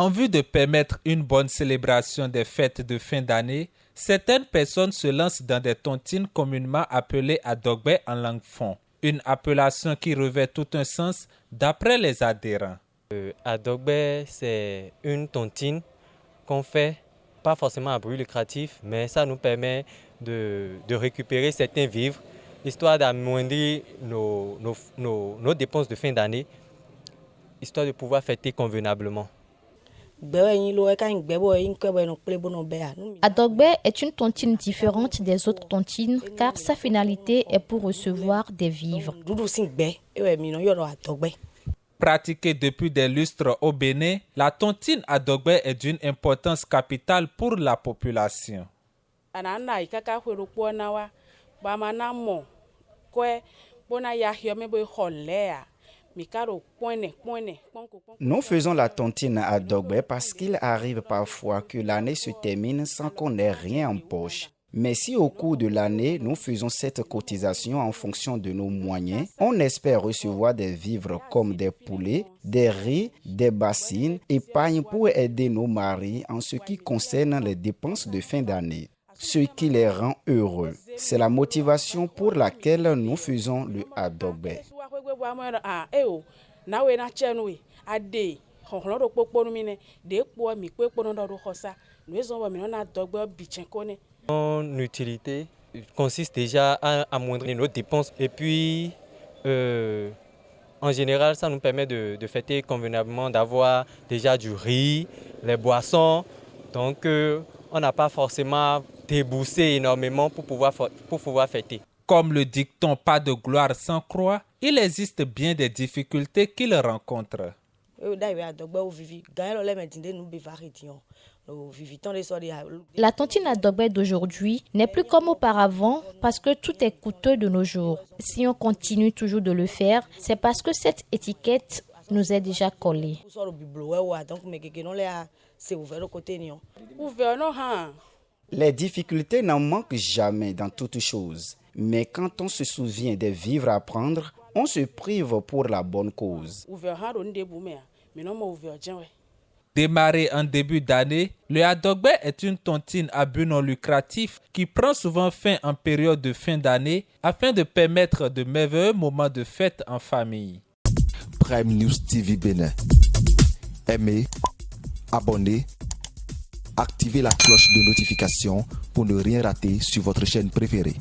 En vue de permettre une bonne célébration des fêtes de fin d'année, certaines personnes se lancent dans des tontines communément appelées adogbe en langue fon, une appellation qui revêt tout un sens d'après les adhérents. Adogbe, c'est une tontine qu'on fait, pas forcément à but lucratif, mais ça nous permet de récupérer certains vivres, histoire d'amoindrir nos dépenses de fin d'année, histoire de pouvoir fêter convenablement. Adogbe est une tontine différente des autres tontines car sa finalité est pour recevoir des vivres. Pratiquée depuis des lustres au Bénin, la tontine adogbe est d'une importance capitale pour la population. Nous faisons la tontine adogbe parce qu'il arrive parfois que l'année se termine sans qu'on ait rien en poche. Mais si au cours de l'année, nous faisons cette cotisation en fonction de nos moyens, on espère recevoir des vivres comme des poulets, des riz, des bassines, épargne pour aider nos maris en ce qui concerne les dépenses de fin d'année, ce qui les rend heureux. C'est la motivation pour laquelle nous faisons le adogbe. Son utilité consiste déjà à amoindrir nos dépenses et puis en général ça nous permet de fêter convenablement, d'avoir déjà du riz, les boissons, donc on n'a pas forcément déboursé énormément pour pouvoir fêter. Comme le dicton pas de gloire sans croix, il existe bien des difficultés qu'ils rencontrent. La tontine adogbe d'aujourd'hui n'est plus comme auparavant parce que tout est coûteux de nos jours. Si on continue toujours de le faire, c'est parce que cette étiquette nous est déjà collée. Les difficultés n'en manquent jamais dans toutes choses. Mais quand on se souvient des vivres à prendre, on se prive pour la bonne cause. Démarré en début d'année, le adogbe est une tontine à but non lucratif qui prend souvent fin en période de fin d'année afin de permettre de merveilleux moments de fête en famille. Prime News TV Bénin. Aimez, abonnez, activez la cloche de notification pour ne rien rater sur votre chaîne préférée.